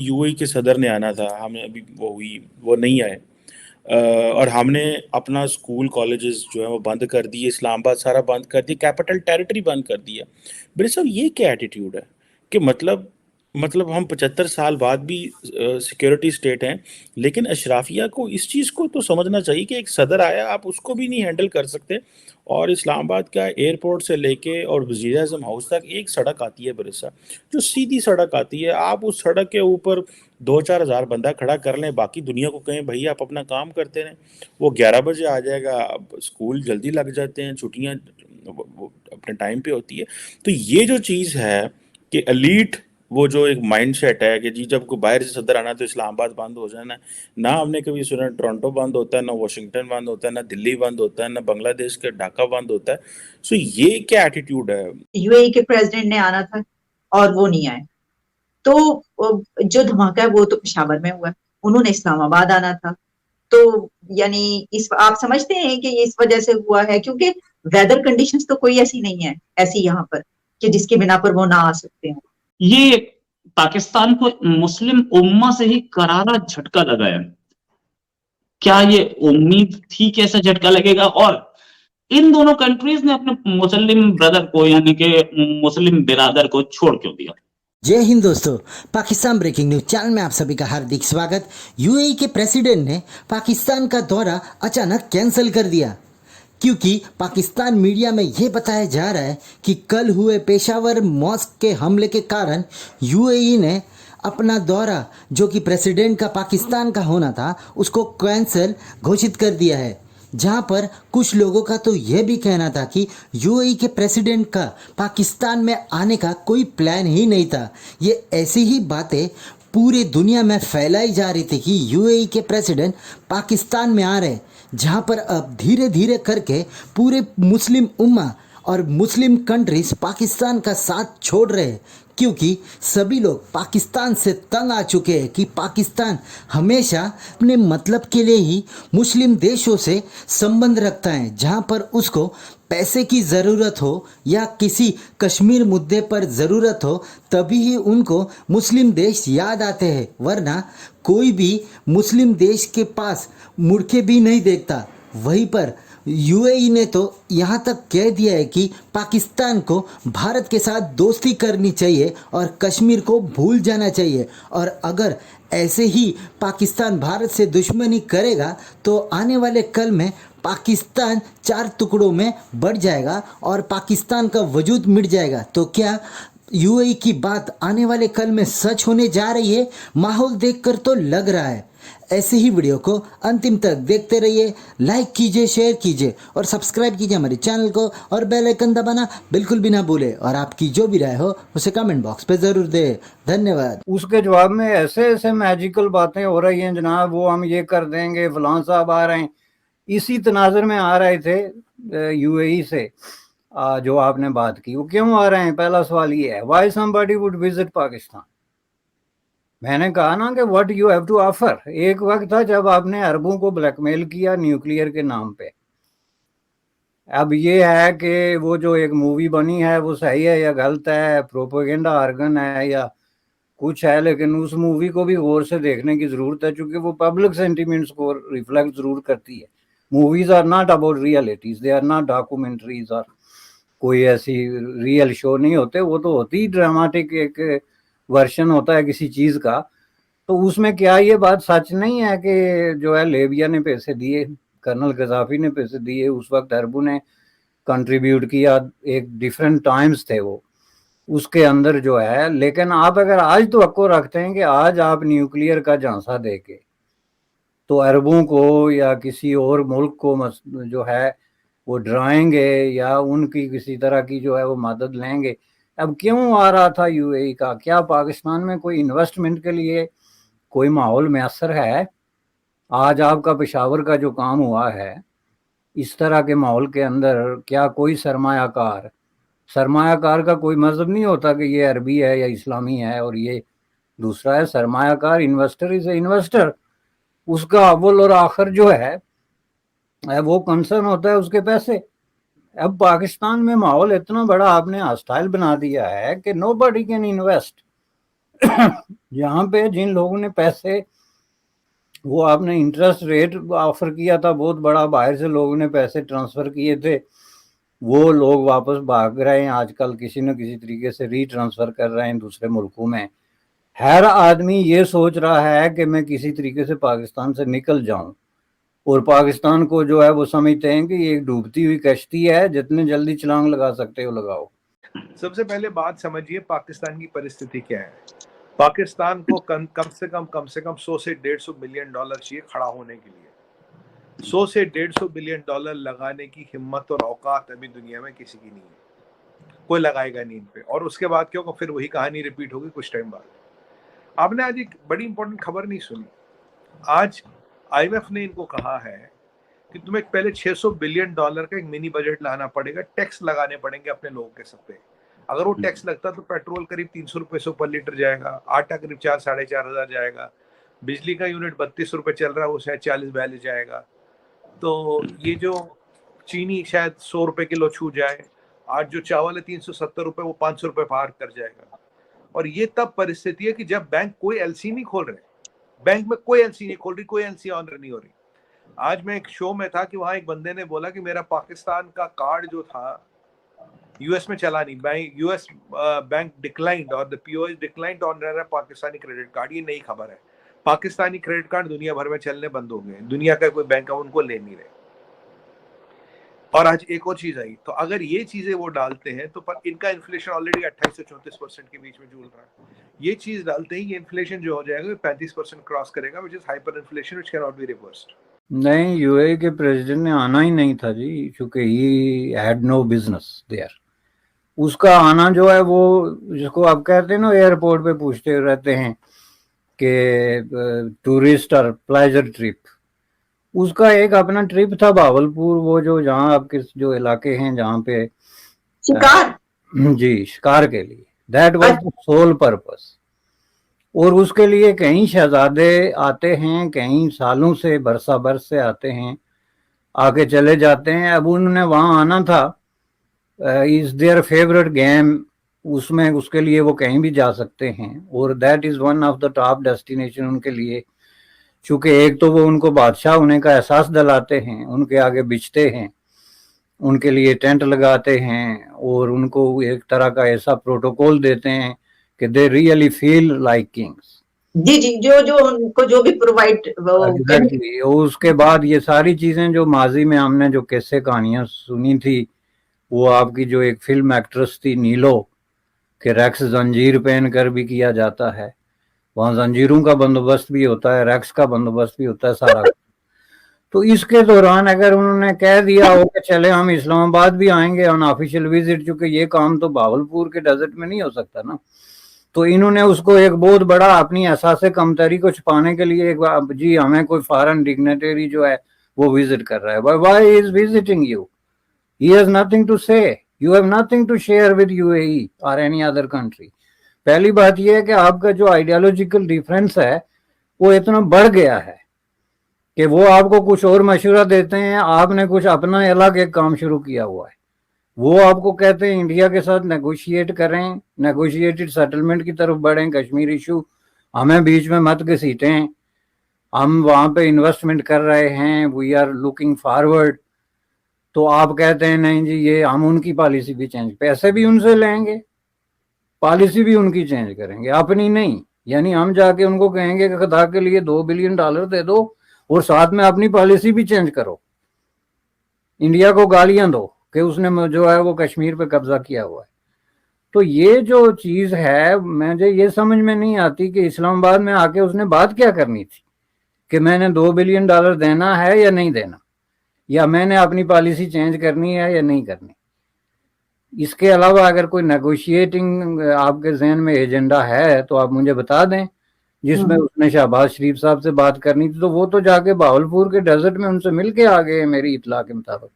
You اے کے صدر نے آنا تھا، ہمیں ابھی وہ نہیں آئے، اور ہم نے اپنا اسکول کالجز جو ہے وہ بند کر دیے، اسلام آباد سارا بند کر دیا، کیپٹل ٹیریٹری بند کر دیا۔ میرے صاحب یہ کیا ایٹیٹیوڈ ہے کہ مطلب ہم 75 سال بعد بھی سیکیورٹی اسٹیٹ ہیں، لیکن اشرافیہ کو اس چیز کو تو سمجھنا چاہیے کہ ایک صدر آیا، آپ اس کو بھی نہیں ہینڈل کر سکتے۔ اور اسلام آباد کا ایئرپورٹ سے لے کے اور وزیر اعظم ہاؤس تک ایک سڑک آتی ہے برسا، جو سیدھی سڑک آتی ہے، آپ اس سڑک کے اوپر 2-4 ہزار بندہ کھڑا کر لیں، باقی دنیا کو کہیں بھائی آپ اپنا کام کرتے رہیں، وہ 11 بجے آ جائے گا، اب اسکول جلدی لگ جاتے ہیں، چھٹیاں وہ اپنے ٹائم پہ ہوتی ہے۔ تو یہ جو چیز ہے کہ ایلیٹ، وہ جو ایک مائنڈ سیٹ ہے کہ جی جب کوئی باہر سے صدر آنا تو اسلام آباد بند ہو جانا ہے، نہ ہم نے کبھی سنا ٹورنٹو بند ہوتا ہے، نہ واشنگٹن بند ہوتا ہے، نہ دلی بند ہوتا ہے، نہ بنگلہ دیش کا ڈھاکہ بند ہوتا ہے۔ سو یہ کیا ایٹیٹیوڈ ہے؟ یو اے کے پریزیڈنٹ نے آنا تھا اور وہ نہیں آئے، تو جو دھماکہ ہے وہ تو پشاور میں ہوا، انہوں نے اسلام آباد آنا تھا۔ تو یعنی آپ سمجھتے ہیں کہ یہ اس وجہ سے ہوا ہے کیونکہ ویدر کنڈیشنز تو کوئی ایسی نہیں ہے ایسی یہاں پر کہ جس کی بنا پر وہ نہ آ سکتے ہیں۔ یہ پاکستان کو مسلم امہ سے ہی کرارا جھٹکا لگا ہے، کیا یہ امید تھی کہ ایسا جھٹکا لگے گا؟ اور ان دونوں کنٹریز نے اپنے مسلم بردر کو یعنی کہ مسلم برادر کو چھوڑ کیوں دیا؟ जय हिंद दोस्तों, पाकिस्तान ब्रेकिंग न्यूज चैनल में आप सभी का हार्दिक स्वागत। यूएई के प्रेसिडेंट ने पाकिस्तान का दौरा अचानक कैंसिल कर दिया, क्योंकि पाकिस्तान मीडिया में ये बताया जा रहा है कि कल हुए पेशावर मॉस्क के हमले के कारण यूएई ने अपना दौरा, जो कि प्रेसिडेंट का पाकिस्तान का होना था, उसको कैंसिल घोषित कर दिया है। जहां पर कुछ लोगों का तो यह भी कहना था कि यूएई के प्रेसिडेंट का पाकिस्तान में आने का कोई प्लान ही नहीं था। ये ऐसी ही बातें पूरी दुनिया में फैलाई जा रही थी कि यूएई के प्रेसिडेंट पाकिस्तान में आ रहे, जहां पर अब धीरे धीरे करके पूरे मुस्लिम उम्मा और मुस्लिम कंट्रीज पाकिस्तान का साथ छोड़ रहे हैं, क्योंकि सभी लोग पाकिस्तान से तंग आ चुके हैं कि पाकिस्तान हमेशा अपने मतलब के लिए ही मुस्लिम देशों से संबंध रखता है। जहां पर उसको पैसे की ज़रूरत हो या किसी कश्मीर मुद्दे पर ज़रूरत हो, तभी ही उनको मुस्लिम देश याद आते हैं, वरना कोई भी मुस्लिम देश के पास मुड़ के भी नहीं देखता। वहीं पर यूएई ने तो यहाँ तक कह दिया है कि पाकिस्तान को भारत के साथ दोस्ती करनी चाहिए और कश्मीर को भूल जाना चाहिए, और अगर ऐसे ही पाकिस्तान भारत से दुश्मनी करेगा तो आने वाले कल में पाकिस्तान 4 टुकड़ों में बढ़ जाएगा और पाकिस्तान का वजूद मिट जाएगा। तो क्या यूएई की बात आने वाले कल में सच होने जा रही है? माहौल देखकर तो लग रहा है। ऐसे ही वीडियो को अंतिम तक देखते रहिए, लाइक कीजिए, शेयर कीजिए और सब्सक्राइब कीजिए हमारे चैनल को, और बेल आइकन दबाना बिल्कुल भी ना भूले, और आपकी जो भी राय हो उसे कमेंट बॉक्स पे ज़रूर दे। धन्यवाद। उसके जवाब में ऐसे ऐसे मैजिकल बातें हो रही हैं जनाब, वो हम ये कर देंगे, फलां साहब आ रहे हैं। इसी तनाजर में आ रहे थे यूएई से, जो आपने बात की, वो क्यों आ रहे हैं? पहला सवाल ये है, why somebody would visit Pakistan. मैंने कहा ना कि what you have to offer. एक वक्त था जब आपने अरबों को ब्लैकमेल किया न्यूक्लियर के नाम पे। अब ये है कि वो जो एक मूवी बनी है वो सही है या गलत है, प्रोपेगेंडा आर्गन है या कुछ है, लेकिन उस मूवी को भी गौर से देखने की जरूरत है, क्योंकि वो पब्लिक सेंटिमेंट्स को रिफ्लेक्ट जरूर करती है। Movies are not about realities, they are not documentaries, और कोई ऐसी रियल शो नहीं होते, वो तो होती ही ड्रामेटिक एक वर्जन होता है किसी चीज का। तो उसमें क्या ये बात सच नहीं है कि जो है लेबिया ने पैसे दिए, कर्नल गद्दाफी ने पैसे दिए, उस वक्त अरबों ने कंट्रीब्यूट किया, एक डिफरेंट टाइम्स थे वो उसके अंदर जो है। लेकिन आप अगर आज तो रखते हैं कि आज आप न्यूक्लियर का झांसा देके तो अरबों को या किसी और मुल्क को जो है वो डराएंगे या उनकी किसी तरह की जो है वो मदद लेंगे। अब क्यों आ रहा था यूएई का? क्या पाकिस्तान में कोई इन्वेस्टमेंट के लिए कोई माहौल मैसर है? आज आपका पेशावर का जो काम हुआ है, इस तरह के माहौल के अंदर क्या कोई सरमायाकार का कोई मजहब नहीं होता कि ये अरबी है या इस्लामी है और ये दूसरा है। सरमायाकार, इन्वेस्टर इज इन्वेस्टर, उसका अव्वल और आखिर जो है वो कंसर्न होता है उसके पैसे। अब पाकिस्तान में माहौल इतना बड़ा आपने हॉस्टाइल बना दिया है कि नोबडी कैन इन्वेस्ट। यहाँ पे जिन लोगों ने पैसे, वो आपने इंटरेस्ट रेट ऑफर किया था बहुत बड़ा, बाहर से लोगों ने पैसे ट्रांसफर किए थे, वो लोग वापस भाग रहे हैं आजकल, किसी न किसी तरीके से रीट्रांसफर कर रहे हैं दूसरे मुल्कों में। हर आदमी ये सोच रहा है कि मैं किसी तरीके से पाकिस्तान से निकल जाऊं, और पाकिस्तान को जो है वो समझते हैं कि ये एक डूबती हुई कश्ती है, जितने जल्दी छलांग लगा सकते हो लगाओ। सबसे पहले बात समझिए पाकिस्तान की परिस्थिति क्या है। पाकिस्तान को कम से कम 100 से 150 बिलियन डॉलर चाहिए खड़ा होने के लिए। 100 से 150 बिलियन डॉलर लगाने की हिम्मत और औकात अभी दुनिया में किसी की नहीं है, कोई लगाएगा नहीं इन पे। और उसके बाद क्या होगा, फिर वही कहानी रिपीट होगी कुछ टाइम बाद। आपने आज एक बड़ी इंपॉर्टेंट खबर नहीं सुनी। आज IMF ने इनको कहा है कि तुम्हें पहले 600 बिलियन डॉलर का एक मिनी बजट लाना पड़ेगा, टैक्स लगाने पड़ेंगे अपने लोगों के सब पे। अगर वो टैक्स लगता तो पेट्रोल करीब 300 रुपए से पर लीटर जाएगा, आटा करीब 4-4.5 हजार जाएगा, बिजली का यूनिट 32 रुपए चल रहा है वो शायद 40-42 जाएगा। तो ये जो चीनी शायद 100 रुपए किलो छू जाए, आज जो चावल है 370 रुपए वो 500 रुपए पार कर जाएगा। और ये तब परिस्थिति है कि जब बैंक कोई LC नहीं खोल रहे, बैंक में कोई LC नहीं खोल रही, कोई LC ऑनर नहीं हो रही। आज मैं एक शो में था कि वहां एक बंदे ने बोला कि मेरा पाकिस्तान का कार्ड जो था US में चला नहीं, US बैंक डिक्लाइंड और द POS डिक्लाइंड ऑन रहा है पाकिस्तानी क्रेडिट कार्ड। ये नई खबर है, पाकिस्तानी क्रेडिट कार्ड दुनिया भर में चलने बंद हो गए, दुनिया का कोई बैंक उनको ले नहीं रहे। और आज एक और चीज आई, तो अगर ये चीजें वो डालते हैं तो पर इनका इन्फ्लेशन ऑलरेडी 28 से 34% के बीच में झूल रहा है। ये चीज डालते ही ये इन्फ्लेशन जो हो जाएगा 35% क्रॉस करेगा, which is hyperinflation which can not be reversed. नहीं, UAE के प्रेसिडेंट ने आना ही नहीं था जी, क्योंकि he had no business there. उसका आना जो है वो, जिसको आप कहते हैं ना एयरपोर्ट पे पूछते रहते हैं कि टूरिस्ट और प्लेजर ट्रिप, उसका एक अपना ट्रिप था भावलपुर, वो जो जहाँ आपके जो इलाके हैं जहाँ पे शिकार, जी शिकार के लिए, that was the sole purpose. और उसके लिए कई शहजादे आते हैं, कई सालों से बरसा बरस से आते हैं, आके चले जाते हैं। अब उन्होंने वहाँ आना था, इज देयर फेवरेट गेम, उसमें उसके लिए वो कहीं भी जा सकते हैं, और that is one of the top destination उनके लिए। चूंकि एक तो वो उनको बादशाह होने का एहसास दिलाते हैं, उनके आगे बिछते हैं, उनके लिए टेंट लगाते हैं, और उनको एक तरह का ऐसा प्रोटोकॉल देते हैं कि they really feel like kings. जी जी, जो उनको जो भी प्रोवाइड एग्जैक्टली। उसके बाद ये सारी चीजें जो माजी में हमने जो किस्से कहानियां सुनी थी, वो आपकी जो एक फिल्म एक्ट्रेस थी नीलो, कि रैक्स जंजीर पहन कर भी किया जाता है, वहां जंजीरों का बंदोबस्त भी होता है, रैक्स का बंदोबस्त भी होता है, सारा। तो इसके दौरान अगर उन्होंने कह दिया हो कि चले हम इस्लामाबाद भी आएंगे ऑन ऑफिशियल विजिट, चूंकि ये काम तो भावलपुर के डेजर्ट में नहीं हो सकता ना, तो इन्होंने उसको एक बहुत बड़ा अपनी एहसास कमतरी को छुपाने के लिए एक, जी हमें कोई फॉरेन डिग्नेटरी जो है वो विजिट कर रहा है, why is visiting you, he has nothing to say, you have nothing to share with UAE और एनी अदर कंट्री। पहली बात यह है कि आपका जो आइडियोलॉजिकल डिफरेंस है वो इतना बढ़ गया है कि वो आपको कुछ और मशवरा देते हैं, आपने कुछ अपना अलग एक काम शुरू किया हुआ है। वो आपको कहते हैं इंडिया के साथ नेगोशिएट करें, नेगोशिएटेड सेटलमेंट की तरफ बढ़ें, कश्मीर इशू हमें बीच में मत घसीटें, हम वहाँ पे इन्वेस्टमेंट कर रहे हैं, वी आर लुकिंग फॉरवर्ड। तो आप कहते हैं नहीं जी, ये हम उनकी पॉलिसी भी चेंज, पैसे भी उनसे लेंगे, पॉलिसी भी उनकी चेंज करेंगे, अपनी नहीं। यानी हम जाके उनको कहेंगे कि खुदा के लिए $2 बिलियन दे दो और साथ में अपनी पॉलिसी भी चेंज करो, इंडिया को गालियां दो कि उसने जो है वो कश्मीर पे कब्जा किया हुआ है। तो ये जो चीज है, मुझे ये समझ में नहीं आती कि इस्लामाबाद में आके उसने बात क्या करनी थी, कि मैंने $2 बिलियन देना है या नहीं देना, या मैंने अपनी पॉलिसी चेंज करनी है या नहीं करनी। इसके अलावा अगर कोई नेगोशिएटिंग आपके जहन में एजेंडा है तो आप मुझे बता दें, जिसमें उसने शहबाज शरीफ साहब से बात करनी थी, तो वो तो जाके भावलपुर के डेजर्ट में उनसे मिल के आ गए मेरी इतला के मुताबिक।